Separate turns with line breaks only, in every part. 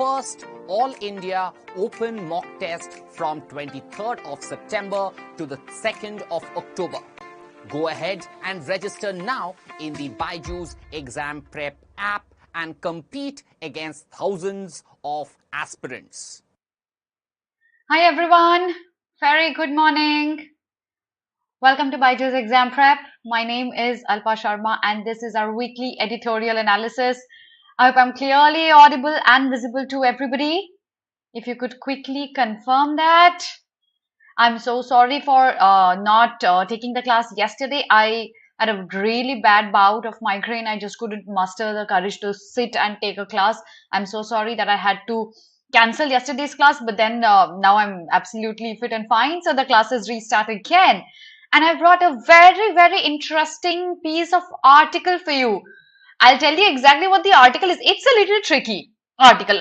first All India Open Mock Test from 23rd of September to the 2nd of October. Go ahead and register now in the BYJU'S Exam Prep app and compete against thousands of aspirants.
Hi everyone, very good morning. Welcome to BYJU'S Exam Prep. My name is Alpa Sharma and this is our weekly editorial analysis. I hope I'm clearly audible and visible to everybody. If you could quickly confirm that. I'm so sorry for not taking the class yesterday. I had a really bad bout of migraine. I just couldn't muster the courage to sit and take a class. I'm so sorry that I had to cancel yesterday's class, but then now I'm absolutely fit and fine. So the classes restart again. And I brought a very, very interesting piece of article for you. I'll tell you exactly what the article is. It's a little tricky article,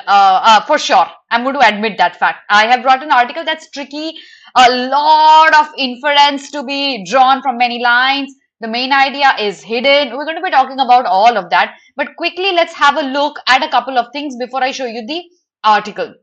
for sure. I'm going to admit that fact. I have brought an article that's tricky. A lot of inference to be drawn from many lines. The main idea is hidden. We're going to be talking about all of that. But quickly, let's have a look at a couple of things before I show you the article.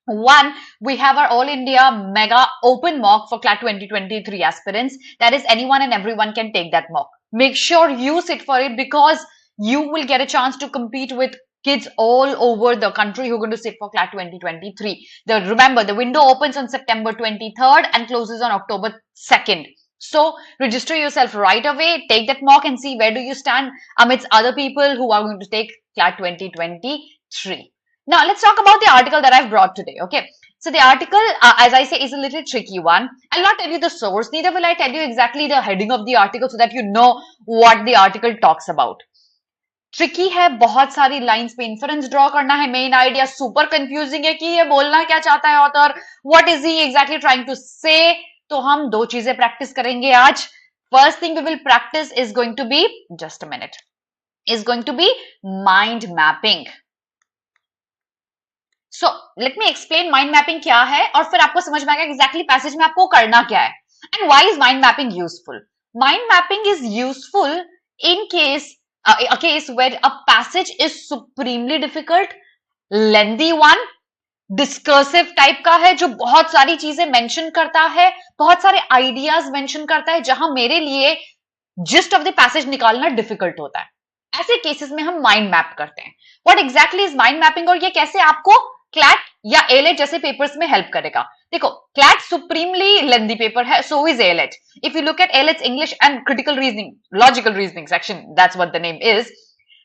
One, we have our All India Mega Open Mock for CLAT 2023 aspirants. That is, anyone and everyone can take that mock. Make sure you sit for it because you will get a chance to compete with kids all over the country who are going to sit for CLAT 2023. Remember, the window opens on September 23rd and closes on October 2nd. So register yourself right away, take that mock and see where do you stand amidst other people who are going to take CLAT 2023. Now, let's talk about the article that I've brought today. Okay. So the article, as I say, is a little tricky one. I'll not tell you the source, neither will I tell you exactly the heading of the article so that you know what the article talks about. Tricky है, बहुत सारी lines पे inference draw करना है. Main idea super confusing है कि ये बोलना क्या चाहता है author, what is he exactly trying to say. तो हम दो चीजें प्रैक्टिस करेंगे आज. First thing we will practise is going to be, just a minute, is going to be mind mapping. So let me explain mind mapping क्या है और फिर आपको समझ में आएगा एग्जैक्टली पैसेज में आपको करना क्या है. And why is mind mapping useful? Mind mapping is useful in case a case where a passage is supremely difficult, lengthy one, discursive type का है, जो बहुत सारी चीजें मेंशन करता है, बहुत सारे आइडियाज मेंशन करता है, जहां मेरे लिए जिस्ट ऑफ द पैसेज निकालना डिफिकल्ट होता है. ऐसे केसेस में हम माइंड मैप करते हैं. What exactly is mind mapping और ये कैसे आपको क्लैट या एलेट जैसे पेपर्स में हेल्प करेगा? देखो, क्लैट सुप्रीमली लेंथी पेपर है, so is AILET. If you look at ALET's English and critical reasoning, logical reasoning section, that's what the name is.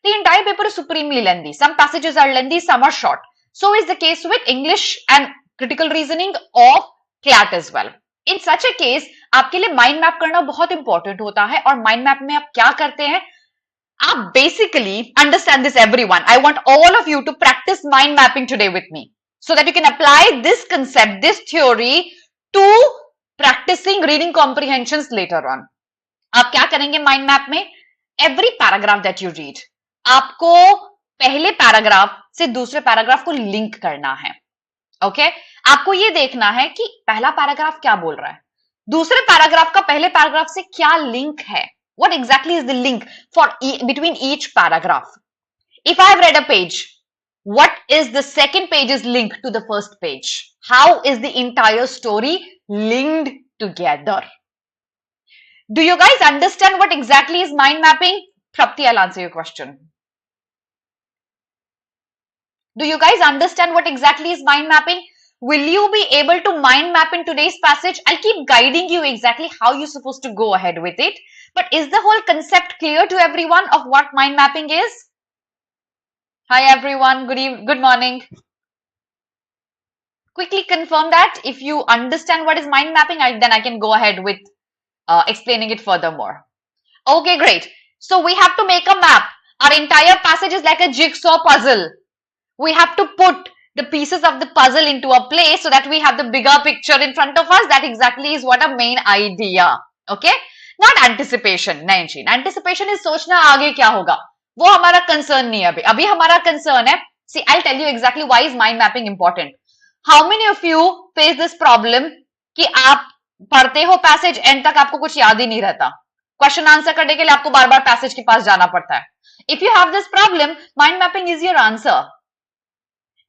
The entire paper is supremely lengthy. Some passages are lengthy, some are short. So is the case with English and critical reasoning of CLAT as well. In such a case, आपके लिए mind map करना बहुत important होता है. और mind map में आप क्या करते हैं? आप basically understand this, everyone. I want all of you to practice mind mapping today with me, so that you can apply this concept, this theory to practicing reading comprehensions later on. आप क्या करेंगे mind map में? Every paragraph that you read, आपको पहले paragraph से दूसरे paragraph को link करना है. ओके, आपको ये देखना है कि पहला पैराग्राफ क्या बोल रहा है, दूसरे पैराग्राफ का पहले पैराग्राफ से क्या लिंक है. What exactly is the link between each paragraph? If I have read a page, what is the second page's link to the first page? How is the entire story linked together? Do you guys understand what exactly is mind mapping? Prapti, I'll answer your question. Do you guys understand what exactly is mind mapping? Will you be able to mind map in today's passage? I'll keep guiding you exactly how you're supposed to go ahead with it. But is the whole concept clear to everyone of what mind mapping is? Hi everyone, good morning. Quickly confirm that. If you understand what is mind mapping, then I can go ahead with explaining it furthermore. Okay, great. So we have to make a map. Our entire passage is like a jigsaw puzzle. We have to put the pieces of the puzzle into a place so that we have the bigger picture in front of us. That exactly is what a main idea. Okay? Not anticipation. नहीं जी. Anticipation is सोचना आगे क्या होगा. वो हमारा concern नहीं है अभी. अभी हमारा कंसर्न है. See, I'll tell you exactly why is mind mapping important. How many of you face this problem कि आप पढ़ते हो पैसेज, एंड तक आपको कुछ याद ही नहीं रहता. क्वेश्चन आंसर करने के लिए आपको बार बार पैसेज के पास जाना पड़ता है. If you have this problem, mind mapping is your answer.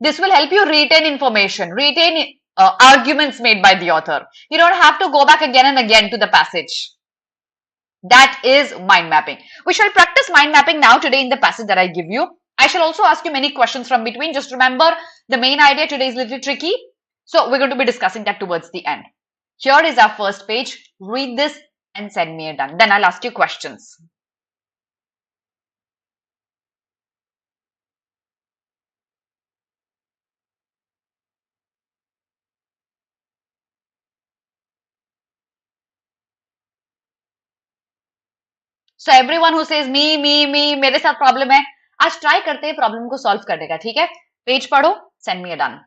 This will help you retain information, retain arguments made by the author. You don't have to go back again and again to the passage. That is mind mapping. We shall practice mind mapping now today in the passage that I give you. I shall also ask you many questions from between. Just remember, the main idea today is a little tricky, so we're going to be discussing that towards the end. Here is our first page. Read this and send me a done. Then I'll ask you questions. So everyone who says me, मेरे साथ problem है, आज try करते हैं problem को solve करने का, ठीक है? पेज पढ़ो, send me a done.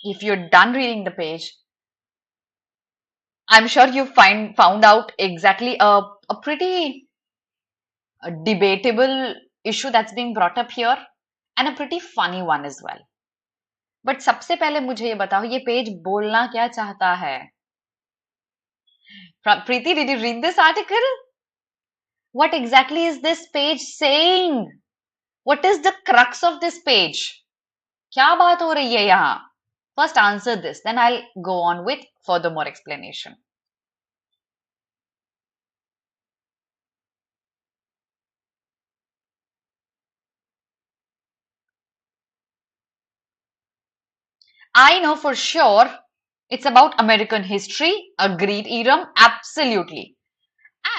If you're done reading the page, I'm sure you found out exactly a pretty debatable issue that's being brought up here and a pretty funny one as well. But सबसे पहले मुझे ये बताओ, ये page बोलना क्या चाहता है? Preeti, did you read this article? What exactly is this page saying? What is the crux of this page? क्या बात हो रही है यहाँ? First answer this, then I'll go on with further more explanation. I know for sure it's about American history. Agreed, Iram? Absolutely.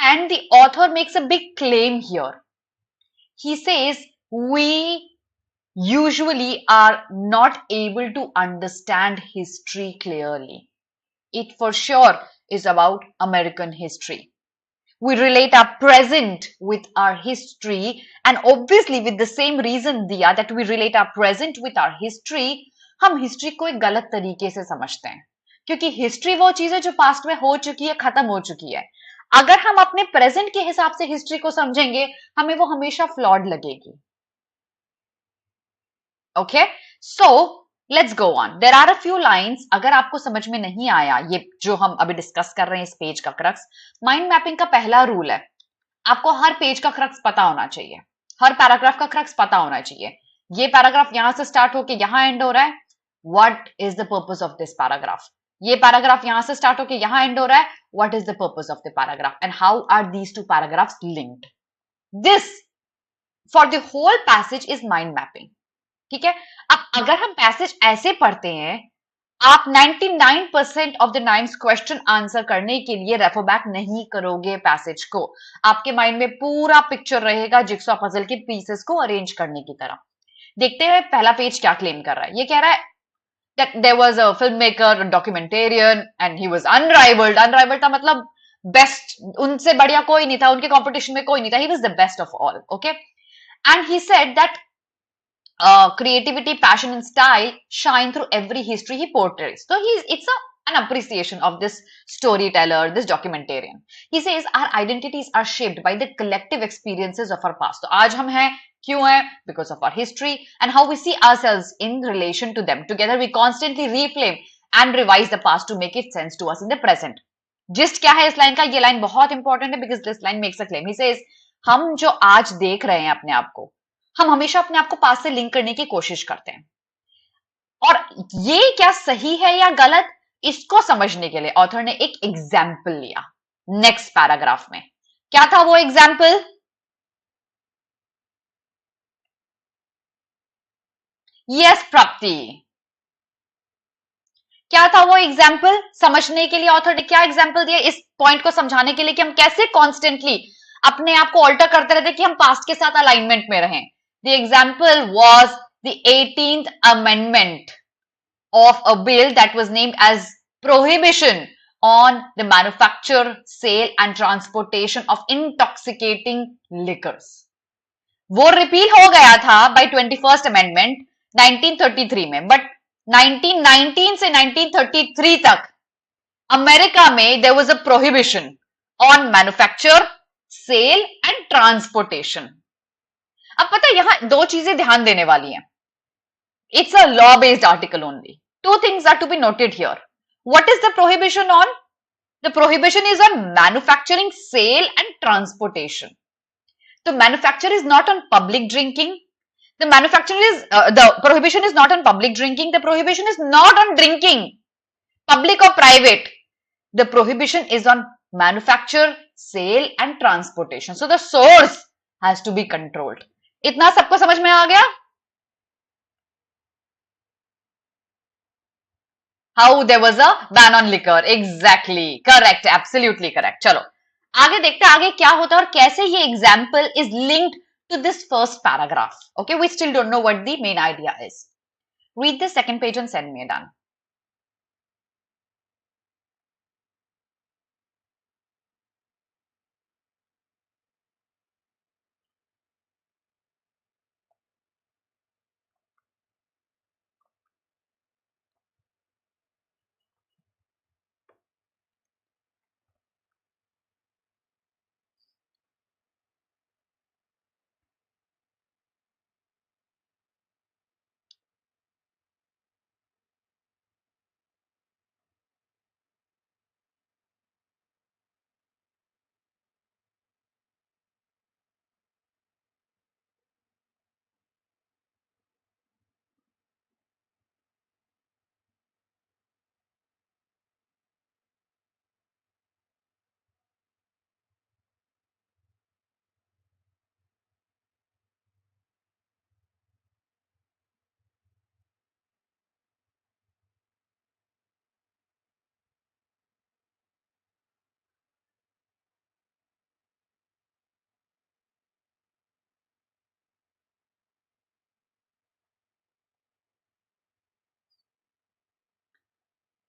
And the author makes a big claim here. He says we usually are not able to understand history clearly. It for sure is about American history. We relate our present with our history, and obviously with the same reason दिया that we relate our present with our history, हम history को एक गलत तरीके से समझते हैं, क्योंकि हिस्ट्री वो चीज है जो पास्ट में हो चुकी है, खत्म हो चुकी है. अगर हम अपने प्रेजेंट के हिसाब से हिस्ट्री को समझेंगे, हमें वो हमेशा फ्लॉड लगेगी. Okay, so let's go on. There are a few lines. अगर आपको समझ में नहीं आया ये जो हम अभी डिस्कस कर रहे हैं इस पेज का क्रक्स, माइंड मैपिंग का पहला रूल है, आपको हर पेज का क्रक्स पता होना चाहिए, हर पैराग्राफ का क्रक्स पता होना चाहिए. ये पैराग्राफ यहां से स्टार्ट होके यहां एंड हो रहा है, what is the purpose of this paragraph. ये पैराग्राफ यहां से स्टार्ट होके यहां एंड हो रहा है, what is the purpose of the paragraph and how are these two paragraphs linked. This for the whole passage is mind mapping. ठीक है. अब अगर हम पैसेज ऐसे पढ़ते हैं, आप 99% ऑफ द 9 क्वेश्चन आंसर करने के लिए रेफर बैक नहीं करोगे पैसेज को. आपके माइंड में पूरा पिक्चर रहेगा जिक्सॉ पजल के पीसेस को अरेंज करने की तरह. देखते हैं पहला पेज क्या क्लेम कर रहा है. ये कह रहा है that there was a filmmaker, a documentarian, and he was unrivaled. Unrivaled था मतलब बेस्ट, उनसे बढ़िया कोई नहीं था, उनके कंपटीशन में कोई नहीं था. He was the best of all. Okay, and he said that creativity, passion, and style shine through every history he portrays. So it's an appreciation of this storyteller, this documentarian. He says our identities are shaped by the collective experiences of our past. So आज हम हैं क्यों है? Because of our history and how we see ourselves in relation to them. Together we constantly reframe and revise the past to make it sense to us in the present. Gist क्या है इस line का? ये line बहुत important है because this line makes a claim. He says हम जो आज देख रहे हैं अपने आप को, हम हमेशा अपने आप को पास्ट से लिंक करने की कोशिश करते हैं. और ये क्या सही है या गलत, इसको समझने के लिए ऑथर ने एक एग्जाम्पल लिया नेक्स्ट पैराग्राफ में. क्या था वो एग्जाम्पल? यस प्राप्ति, क्या था वो एग्जाम्पल? समझने के लिए ऑथर ने क्या एग्जाम्पल दिया इस पॉइंट को समझाने के लिए कि हम कैसे कॉन्स्टेंटली अपने आप को ऑल्टर करते रहते कि हम पास्ट के साथ अलाइनमेंट में रहें. The example was the 18th amendment of a bill that was named as prohibition on the manufacture, sale and transportation of intoxicating liquors. वो रिपील हो गया था by 21st amendment 1933 में, बट 1919 से 1933 तक अमेरिका में there was a prohibition on manufacture, sale and transportation. अब पता है यहां दो चीजें ध्यान देने वाली हैं. It's a law-based article only. Two things are to be noted here. What is the prohibition on? The prohibition is on manufacturing, sale and transportation. The manufacture is not on public drinking. The prohibition is not on public drinking. The prohibition is not on drinking, public or private. The prohibition is on manufacture, sale and transportation. So the source has to be controlled. इतना सबको समझ में आ गया? How there was a ban on liquor. Exactly. Correct. Absolutely correct. चलो आगे देखते हैं आगे क्या होता है और कैसे ये example is linked to this first paragraph. Okay, we still don't know what the main idea is. Read the second page and send me a done.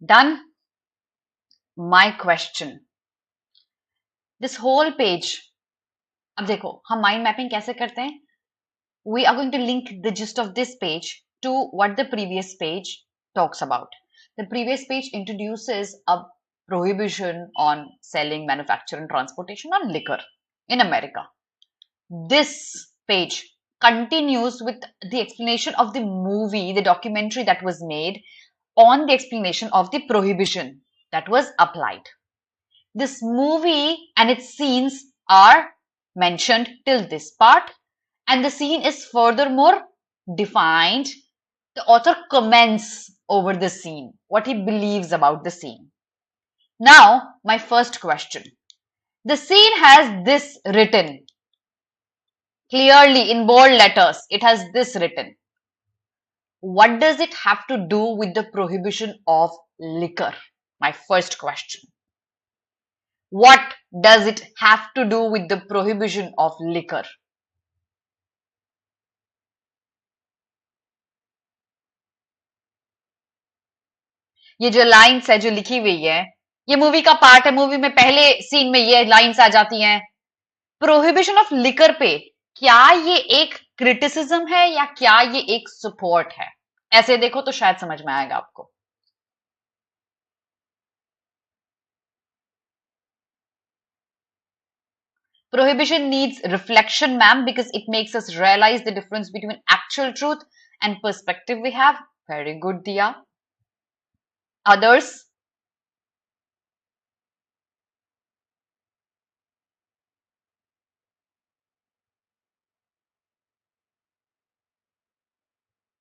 Done? My question. This whole page. अब देखो हम mind mapping कैसे करते हैं? We are going to link the gist of this page to what the previous page talks about. The previous page introduces a prohibition on selling, manufacture and transportation on liquor in America. This page continues with the explanation of the movie, the documentary that was made on the explanation of the prohibition that was applied. This movie and its scenes are mentioned till this part, and the scene is furthermore defined. The author comments over the scene, what he believes about the scene. Now, my first question. The scene has this written. Clearly in bold letters, it has this written. What does it have to do with the prohibition of liquor? My first question. What does it have to do with the prohibition of liquor? ये जो lines है जो लिखी हुई है ये movie का part है. मूवी में पहले सीन में ये लाइन्स आ जाती हैं. प्रोहिबिशन ऑफ लिकर पे क्या ये एक क्रिटिसिज्म है या क्या ये एक सपोर्ट है? ऐसे देखो तो शायद समझ में आएगा आपको. Prohibition needs reflection, ma'am, because it makes us realize the difference between actual truth and perspective we have. Very good, Dia. Others?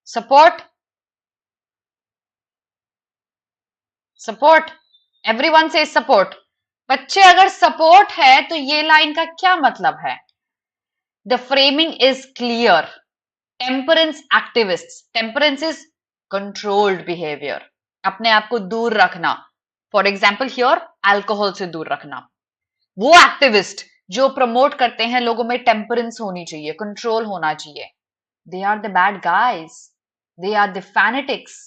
Support? Support. Everyone says support. बच्चे अगर सपोर्ट है तो ये लाइन का क्या मतलब है? The framing is clear. Temperance activist. Temperance is controlled behaviour. अपने आप को दूर रखना. फॉर एग्जाम्पल हियर अल्कोहल से दूर रखना. वो एक्टिविस्ट जो प्रमोट करते हैं लोगों में टेम्परेंस होनी चाहिए, कंट्रोल होना चाहिए. They are the bad guys. They are the fanatics.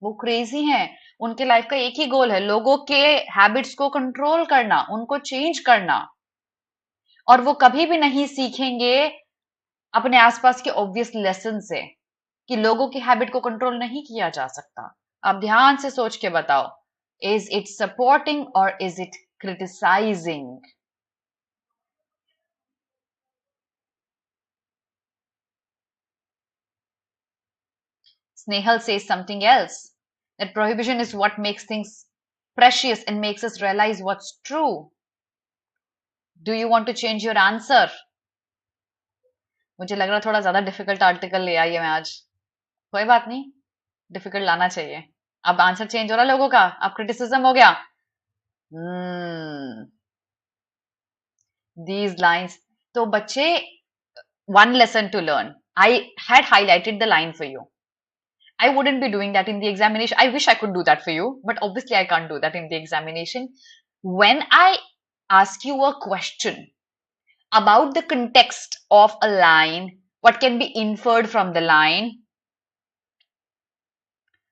वो क्रेजी हैं. उनके लाइफ का एक ही गोल है, लोगों के हैबिट्स को कंट्रोल करना, उनको चेंज करना. और वो कभी भी नहीं सीखेंगे अपने आसपास के ऑब्वियस लेसन से. कि लोगों की हैबिट को कंट्रोल नहीं किया जा सकता? आप ध्यान से सोच के बताओ. Is it supporting or is it criticizing? Snehal says something else. That prohibition is what makes things precious and makes us realize what's true. Do you want to change your answer? मुझे लग रहा थोड़ा ज्यादा difficult article ले आई है मैं आज. कोई बात नहीं, डिफिकल्ट लाना चाहिए. अब आंसर चेंज हो रहा लोगों का, अब क्रिटिसिज्म हो गया. These lines. तो बच्चे, one lesson to learn. I had highlighted the line for you. I wouldn't be doing that in the examination. I wish I could do that for you, but obviously I can't do that in the examination. When I ask you a question about the context of a line, what can be inferred from the line,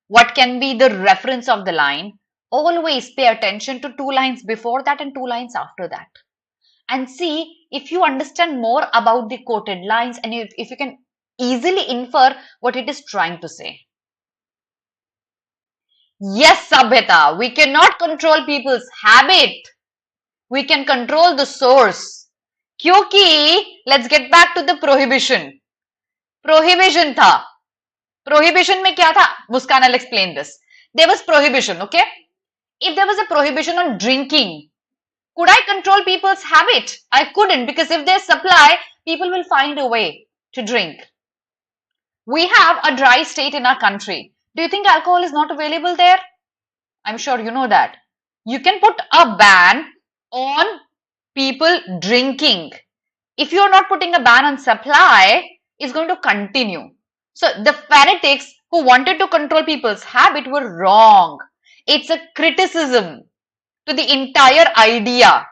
what can be the reference of the line, always pay attention to 2 lines before that and 2 lines after that. And see if you understand more about the quoted lines and if you can easily infer what it is trying to say. Yes, Sabhyata, we cannot control people's habit. We can control the source. क्योंकि, let's get back to the prohibition. Prohibition था. Prohibition में क्या था? Muskan, I'll explain this. There was prohibition, okay? If there was a prohibition on drinking, could I control people's habit? I couldn't, because if there's supply, people will find a way to drink. We have a dry state in our country. Do you think alcohol is not available there? I'm sure you know that. You can put a ban on people drinking. If you're not putting a ban on supply, it's going to continue. So the fanatics who wanted to control people's habit were wrong. It's a criticism to the entire idea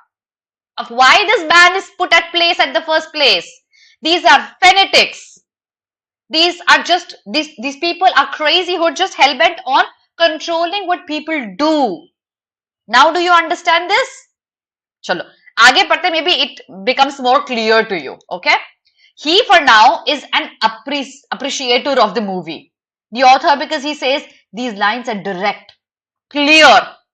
of why this ban is put at place at the first place. These are fanatics. These are just, these people are crazy who are just hell-bent on controlling what people do. Now do you understand this? Chalo, आगे पढ़ते, maybe it becomes more clear to you, okay? He for now is an appreciator of the movie. The author, because he says these lines are direct, clear,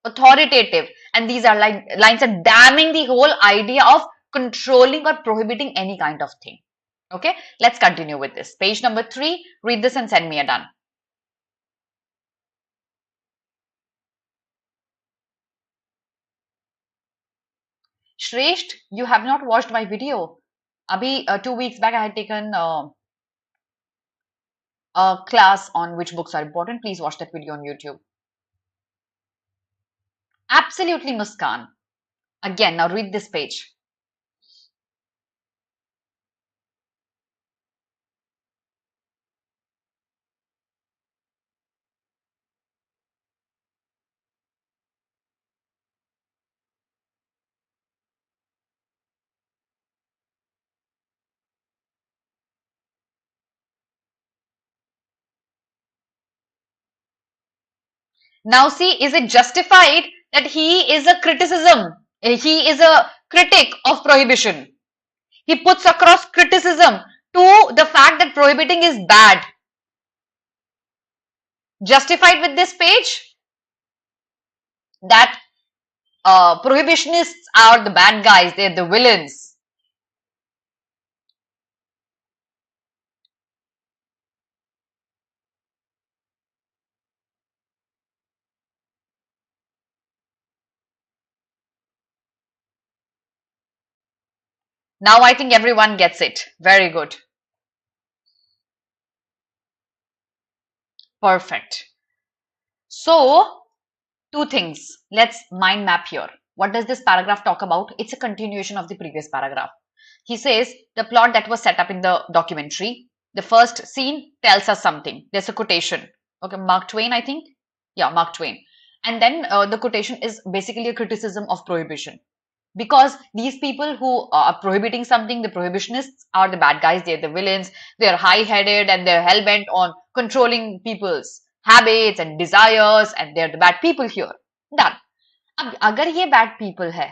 authoritative, and these are like lines are damning the whole idea of controlling or prohibiting any kind of thing. Okay, let's continue with this. Page number 3, read this and send me a done. Shresht, you have not watched my video. Abhi, 2 weeks back I had taken a class on which books are important. Please watch that video on YouTube. Absolutely, Muskan. Again, now read this page. Now see, is it justified that he is a criticism? He is a critic of prohibition. He puts across criticism to the fact that prohibiting is bad. Justified with this page? That prohibitionists are the bad guys, they're the villains. Now I think everyone gets it. Very good. Perfect. So, 2 things. Let's mind map here. What does this paragraph talk about? It's a continuation of the previous paragraph. He says the plot that was set up in the documentary. The first scene tells us something. There's a quotation. Okay, Mark Twain, I think. Yeah, Mark Twain. And then the quotation is basically a criticism of prohibition. Because these people who are prohibiting something, the prohibitionists are the bad guys, they're the villains, they're high-headed and they're hell-bent on controlling people's habits and desires, and they're the bad people here. Done. अब अगर ये bad people है,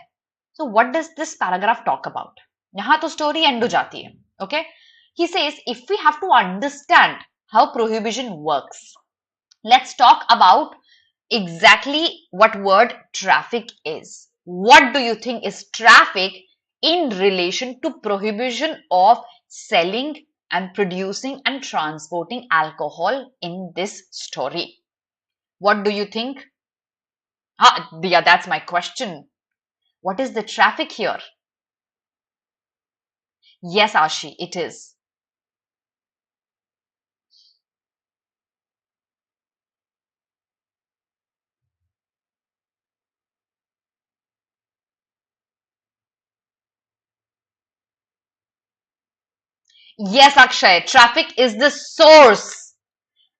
so what does this paragraph talk about? यहाँ तो story end हो जाती है. Okay? He says if we have to understand how prohibition works. Let's talk about exactly what word traffic is. What do you think is traffic in relation to prohibition of selling and producing and transporting alcohol in this story? What do you think? Yeah, that's my question. What is the traffic here? Yes, Ashi, it is. Yes, Akshay, traffic is the source.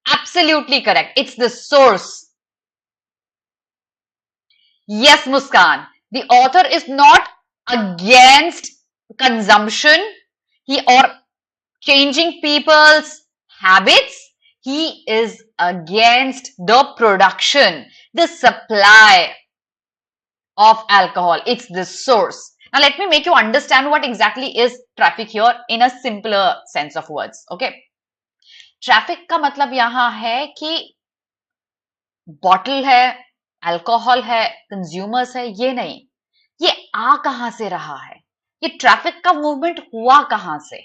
Absolutely correct. It's the source. Yes, Muskan. The author is not against consumption or changing people's habits. He is against the production, the supply of alcohol. It's the source. Now, let me make you understand what exactly is traffic here in a simpler sense of words. Okay. Traffic का मतलब यहां है कि bottle है, alcohol है, consumers है, ये नहीं, ये आ कहां से रहा है, ये ट्रैफिक का मूवमेंट हुआ कहां से.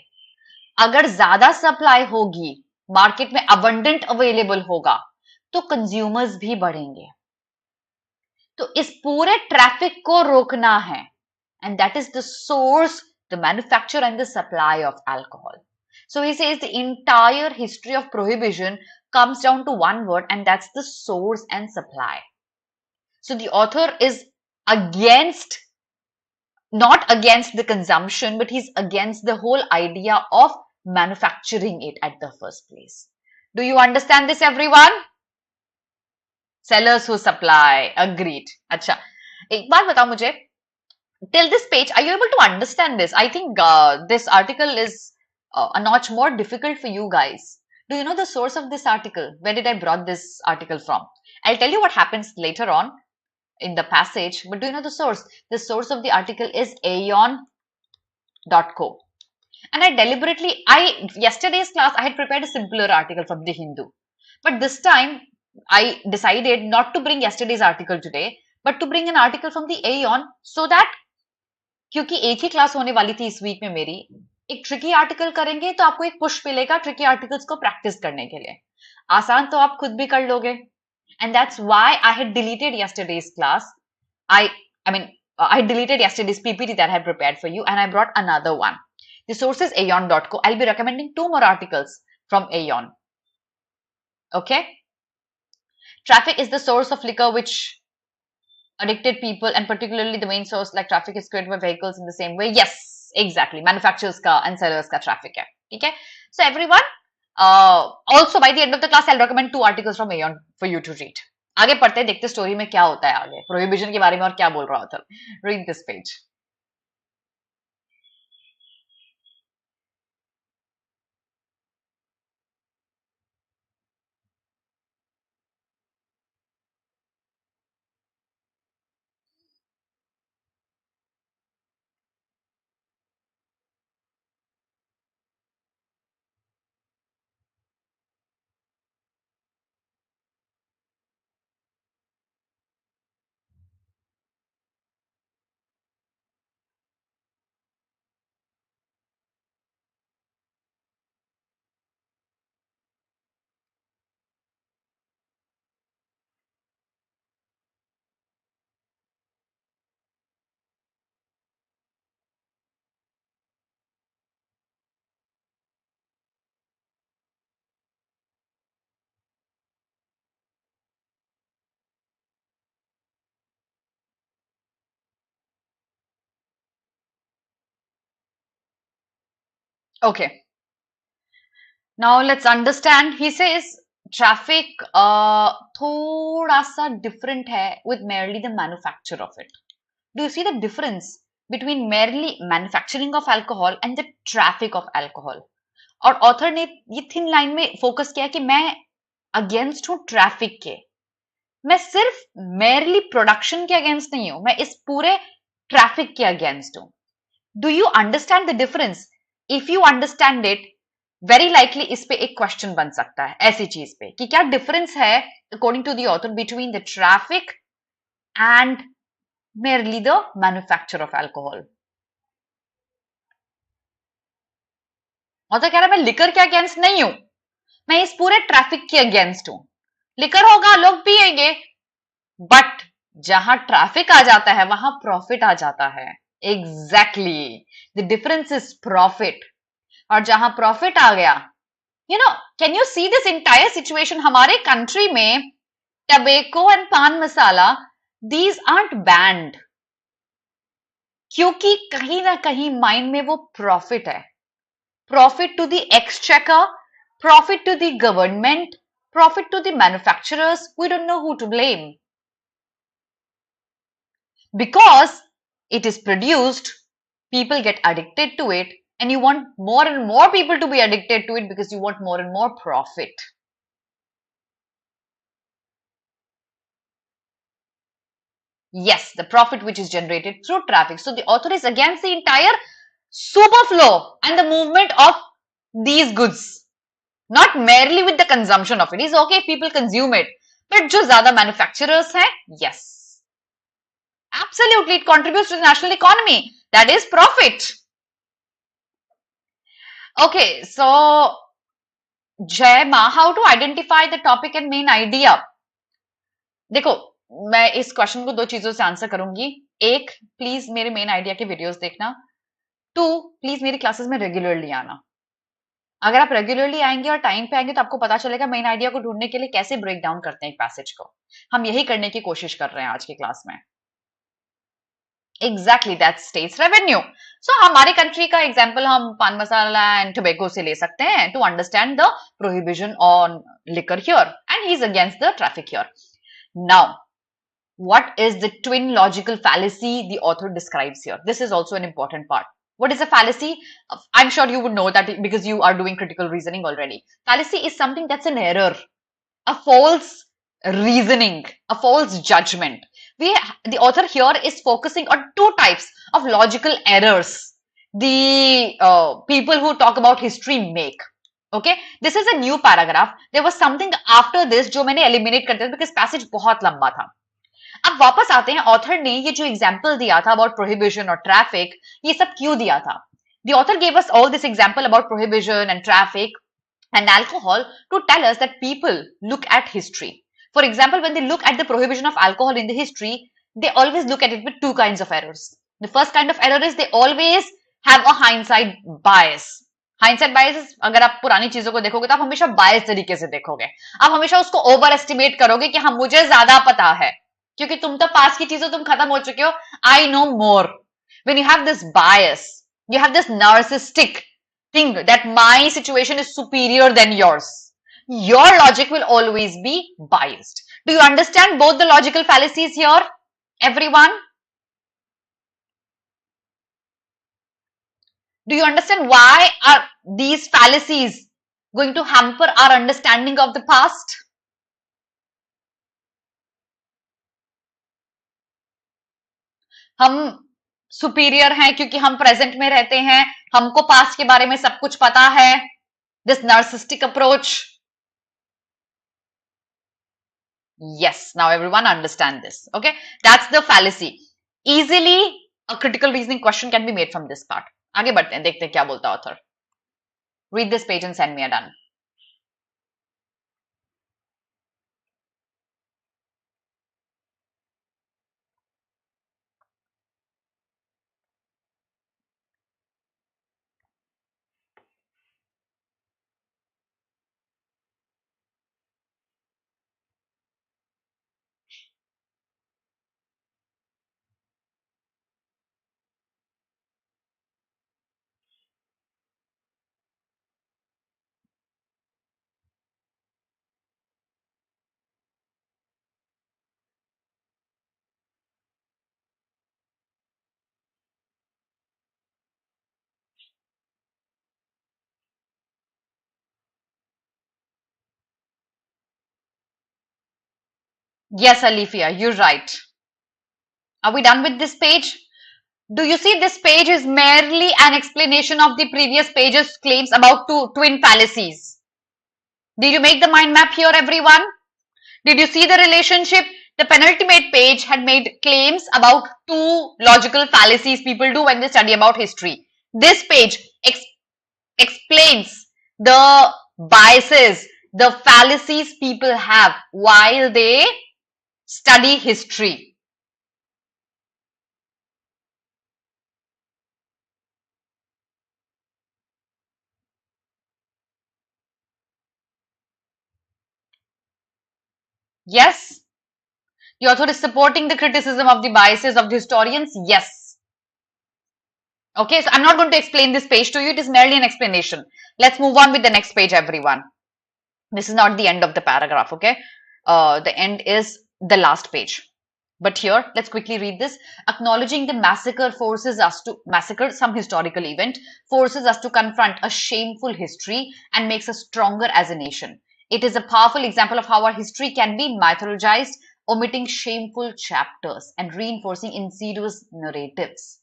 अगर ज्यादा सप्लाई होगी, मार्केट में अबंडेंट अवेलेबल होगा, तो कंज्यूमर्स भी बढ़ेंगे. तो इस पूरे ट्रैफिक को रोकना है, and that is the source, the manufacture and the supply of alcohol. So he says the entire history of prohibition comes down to one word, and that's the source and supply. So the author is against, not against the consumption, but he's against the whole idea of manufacturing it at the first place. Do you understand this, everyone? Sellers who supply. Agreed. Acha. एक बात बताओ मुझे, till this page, are you able to understand this? I think this article is a notch more difficult for you guys. Do you know the source of this article? Where did I brought this article from? I'll tell you what happens later on in the passage, but do you know the source? The source of the article is aeon.co. And I deliberately, yesterday's class, I had prepared a simpler article from the Hindu. But this time, I decided not to bring yesterday's article today, but to bring an article from the Aeon, so that, क्योंकि एक ही class होने वाली थी इस week में मेरी, एक tricky article करेंगे तो आपको एक पुश मिलेगा ट्रिकी आर्टिकल्स को प्रैक्टिस करने के लिए. आसान तो आप खुद भी कर लोगे. And that's why I had deleted yesterday's class. I deleted yesterday's PPT that I had prepared for you, and I brought another one. The source is aeon.co. I'll be recommending 2 more articles from Aeon. Okay? Traffic is the source of liquor which addicted people, and particularly the main source, like traffic is created by vehicles in the same way. Yes, exactly. Manufacturers ka and sellers ka traffic hai. Okay? So everyone, also by the end of the class, I'll recommend 2 articles from Aeon for you to read. आगे पढ़ते देखते story में क्या होता है आगे, prohibition के बारे में और क्या बोल रहा था. Read this page. Okay. Now let's understand. He says traffic थोड़ा सा different है with merely the manufacture of it. Do you see the difference between merely manufacturing of alcohol and the traffic of alcohol? और author ने ये thin line में focus किया कि मैं अगेंस्ट हूं ट्रैफिक के, मैं सिर्फ मेरली प्रोडक्शन के अगेंस्ट नहीं हूं, मैं इस पूरे ट्रैफिक के अगेंस्ट हूं. Do you understand the difference? If you understand it, very likely इस पे एक क्वेश्चन बन सकता है ऐसी चीज पे कि क्या डिफरेंस है according to the author between the traffic and merely the manufacture of alcohol. Author कह रहा है मैं लिकर के अगेंस्ट नहीं हूं, मैं इस पूरे ट्रैफिक के अगेंस्ट हूं. लिकर होगा, लोग पिएंगे, बट जहां ट्रैफिक आ जाता है वहां प्रॉफिट आ जाता है. Exactly, the difference is profit. और जहां प्रॉफिट आ गया, can you see this entire situation? हमारे कंट्री में टबेको एंड पान मसाला, दीज आर्ट बैंड, क्योंकि कहीं ना कहीं माइंड में वो प्रॉफिट है. Profit to the exchequer, profit to the government, profit to the manufacturers. We don't know who to blame. Because it is produced, people get addicted to it, and you want more and more people to be addicted to it because you want more and more profit. Yes, the profit which is generated through traffic. So the author is against the entire superflow and the movement of these goods. Not merely with the consumption of it. It's okay if people consume it. But जो ज़्यादा manufacturers हैं, yes. Absolutely, it contributes to the national economy. That is profit. Okay, so Jayma, how to identify the topic and main idea? देखो, मैं इस question को दो चीजों से आंसर करूंगी. एक, प्लीज मेरे मेन आइडिया के वीडियोस देखना. टू, प्लीज मेरी क्लासेस में रेगुलरली आना. अगर आप रेगुलरली आएंगे और टाइम पे आएंगे तो आपको पता चलेगा मेन आइडिया को ढूंढने के लिए कैसे ब्रेक डाउन करते हैं एक पैसेज को. हम यही करने की कोशिश कर रहे हैं आज की क्लास में. Exactly, that states revenue. So हमारे कंट्री का एग्जांपल हम पान मसाला एंड टोबैको से ले सकते हैं to understand the prohibition on liquor here, and he is against the traffic here. Now, what is the twin logical fallacy the author describes here? This is also an important part. What is a fallacy? I'm sure you would know that because you are doing critical reasoning already. Fallacy is something that's an error, a false reasoning, a false judgment. The author here is focusing on two types of logical errors the people who talk about history make. Okay, this is a new paragraph. There was something after this जो मैंने eliminate कर दिया because passage बहुत लंबा था. अब वापस आते हैं, ऑथर ने ये जो एग्जाम्पल दिया था अबाउट प्रोहिबिशन और ट्रैफिक, ये सब क्यों दिया था? The author gave us all this example about prohibition and traffic and alcohol to tell us that people look at history. For example, when they look at the prohibition of alcohol in the history, they always look at it with two kinds of errors. The first kind of error is they always have a hindsight bias. Hindsight bias, अगर आप पुरानी चीजों को देखोगे तो आप हमेशा बायस तरीके से देखोगे. आप हमेशा उसको ओवर एस्टिमेट करोगे कि हाँ मुझे ज्यादा पता है, क्योंकि तुम तो पास की चीजों तुम खत्म हो चुके हो. I know more. When you have this bias, you have this narcissistic thing that my situation is superior than yours, your logic will always be biased. Do you understand both the logical fallacies here, everyone? Do you understand why are these fallacies going to hamper our understanding of the past? हम superior हैं क्योंकि हम present में रहते हैं, हमको past के बारे में सब कुछ पता है. This narcissistic approach. Yes, now everyone understand this. Okay, that's the fallacy. Easily a critical reasoning question can be made from this part. आगे बढ़ते हैं, देखते हैं क्या बोलता है author. Read this page and send me a done. Yes, Alifia, you're right. Are we done with this page? Do you see this page is merely an explanation of the previous page's claims about two twin fallacies? Did you make the mind map here, everyone? Did you see the relationship? The penultimate page had made claims about two logical fallacies people do when they study about history. This page explains the biases, the fallacies people have while they study history. Yes? The author is supporting the criticism of the biases of the historians? Yes. Okay, so I'm not going to explain this page to you. It is merely an explanation. Let's move on with the next page, everyone. This is not the end of the paragraph, okay? The end is the last page. But here, let's quickly read this. Acknowledging the massacre forces us to massacre some historical event, forces us to confront a shameful history and makes us stronger as a nation. It is a powerful example of how our history can be mythologized, omitting shameful chapters and reinforcing insidious narratives.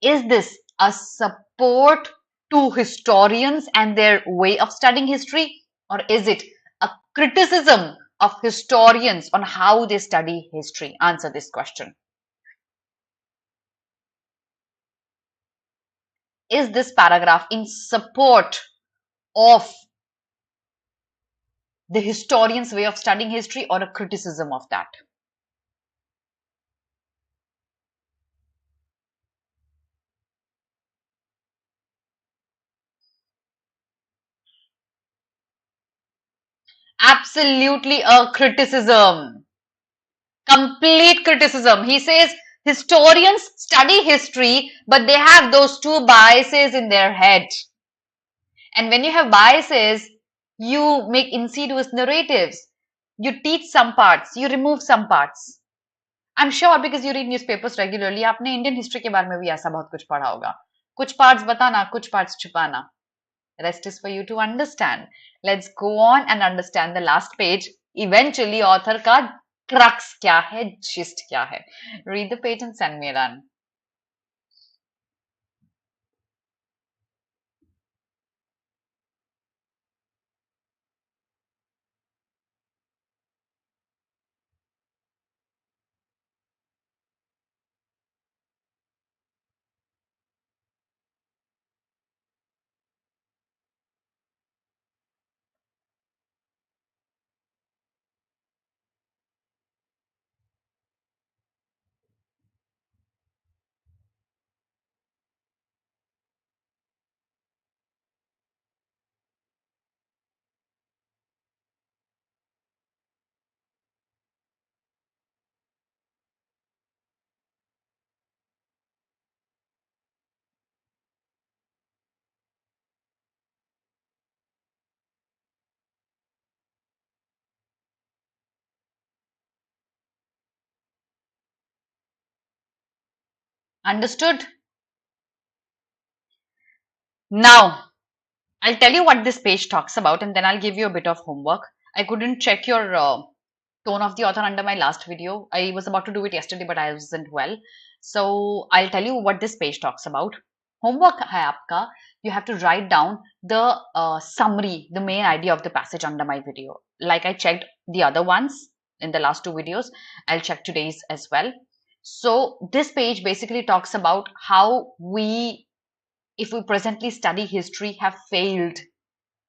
Is this a support to historians and their way of studying history, or is it a criticism of historians on how they study history? Answer this question. Is this paragraph in support of the historian's way of studying history or a criticism of that? Absolutely a criticism. Complete criticism. He says historians study history, but they have those two biases in their head. And when you have biases, you make insidious narratives. You teach some parts, you remove some parts. I'm sure because you read newspapers regularly, आपने Indian history के बारे में भी ऐसा बहुत कुछ पढ़ा होगा. कुछ parts बताना, कुछ parts छुपाना. Rest is for you to understand. Let's go on and understand the last page. Eventually, author का crux क्या है, gist क्या है. Read the page and send me a run. Understood? Now, I'll tell you what this page talks about and then I'll give you a bit of homework. I couldn't check your tone of the author under my last video. I was about to do it yesterday, but I wasn't well. So I'll tell you what this page talks about. Homework hai aapka. You have to write down the summary, the main idea of the passage under my video. Like I checked the other ones in the last two videos, I'll check today's as well. So this page basically talks about how we, if we presently study history, have failed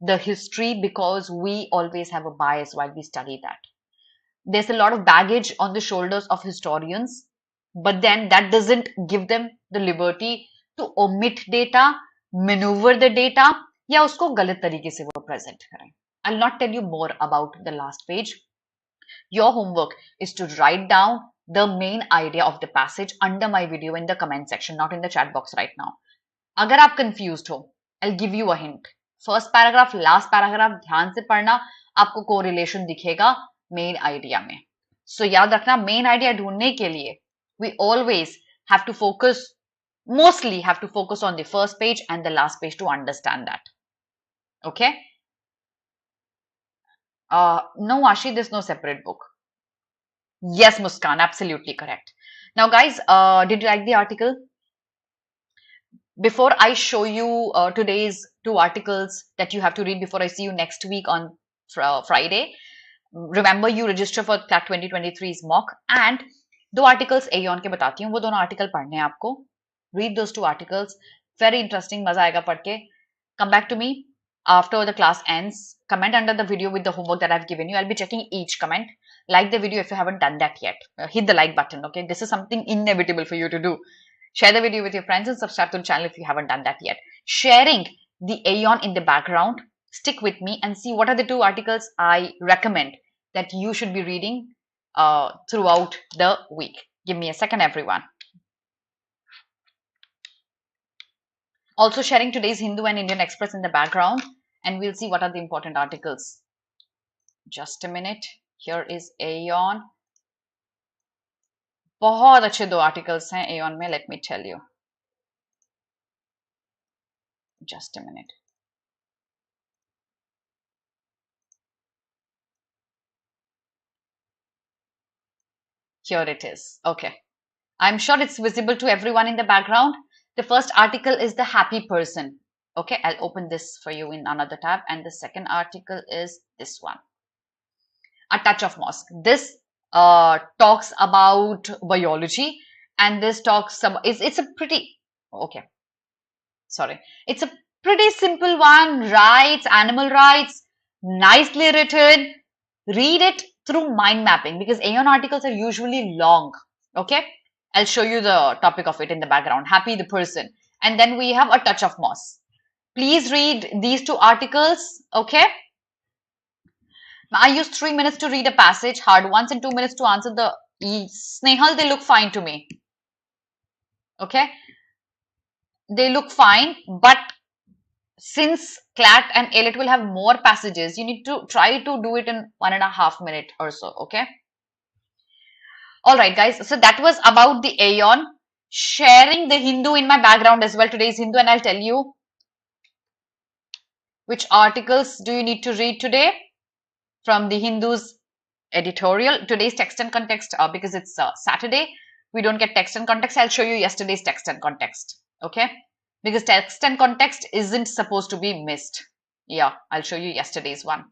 the history because we always have a bias while we study that. There's a lot of baggage on the shoulders of historians, but then that doesn't give them the liberty to omit data, maneuver the data, या उसको गलत तरीके से वो present करें. I'll not tell you more about the last page. Your homework is to write down the main idea of the passage under my video in the comment section, not in the chat box right now. अगर आप confused हो, I'll give you a hint. First paragraph, last paragraph ध्यान से पढ़ना, आपको correlation दिखेगा main idea में. So याद रखना, main idea ढूंढने के लिए we always have to focus, mostly have to focus on the first page and the last page to understand that. Okay? No, Ashi, there's no separate book. Yes, Muskan, absolutely correct. Now, guys, did you like the article? before I show you today's two articles that you have to read before I see you next week on Friday, remember you register for CLAT 2023's mock, and दो articles Aeon के बताती हूँ, वो दोनों article पढ़ने हैं आपको. Read those two articles. Very interesting, मजा आएगा पढ़ के. Come back to me after the class ends. Comment under the video with the homework that I've given you. I'll be checking each comment. Like the video if you haven't done that yet. Hit the like button, okay? This is something inevitable for you to do. Share the video with your friends and subscribe to the channel if you haven't done that yet. Sharing the Aeon in the background. Stick with me and see what are the two articles I recommend that you should be reading throughout the week. Give me a second, everyone. Also sharing today's Hindu and Indian Express in the background, and we'll see what are the important articles. Just a minute. Here is Aeon. बहुत अच्छे दो articles हैं Aeon में, let me tell you. Just a minute. Here it is. Okay. I'm sure it's visible to everyone in the background. The first article is the happy person. Okay, I'll open this for you in another tab. And the second article is this one. A Touch of Mosque. This talks about biology, and this talks about, it's a pretty, okay, sorry. It's a pretty simple one. Rights, animal rights, nicely written. Read it through mind mapping because Aeon articles are usually long. Okay. I'll show you the topic of it in the background. Happy the person. And then we have A Touch of Moss. Please read these two articles. Okay. I used 3 minutes to read a passage, hard ones, and 2 minutes to answer the Snehal. They look fine to me. Okay. They look fine, but since CLAT and ALET will have more passages, you need to try to do it in 1.5 minutes or so. Okay. All right, guys. So that was about the Aeon. Sharing the Hindu in my background as well. Today's Hindu, and I'll tell you which articles do you need to read today from the Hindu's editorial. Today's text and context, because it's Saturday, we don't get text and context. I'll show you yesterday's text and context. Okay, because text and context isn't supposed to be missed. Yeah, I'll show you yesterday's one.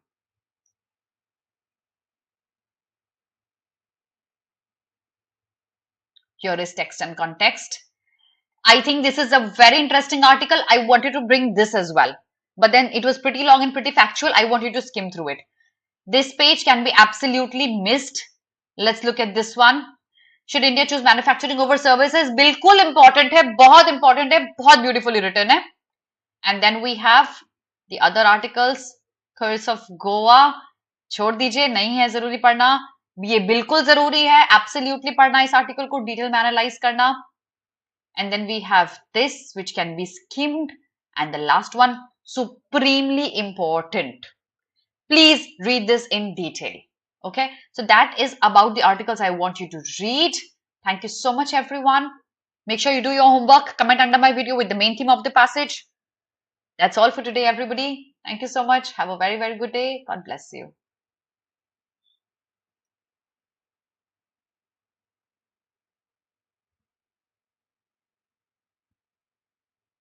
Here is text and context. I think this is a very interesting article. I wanted to bring this as well, but then it was pretty long and pretty factual. I want you to skim through it. This page can be absolutely missed. Let's look at this one. Should India choose manufacturing over services? बिल्कुल important है, बहुत important है, बहुत beautifully written है. And then we have the other articles. Curse of Goa. छोड़ दीजिए, नहीं है जरूरी पढ़ना. ये बिल्कुल जरूरी है, absolutely पढ़ना इस article को, detail में analyze करना. And then we have this, which can be skimmed. And the last one, supremely important. Please read this in detail. Okay, so that is about the articles I want you to read. Thank you so much, everyone. Make sure you do your homework. Comment under my video with the main theme of the passage. That's all for today, everybody. Thank you so much. Have a very, very good day. God bless you.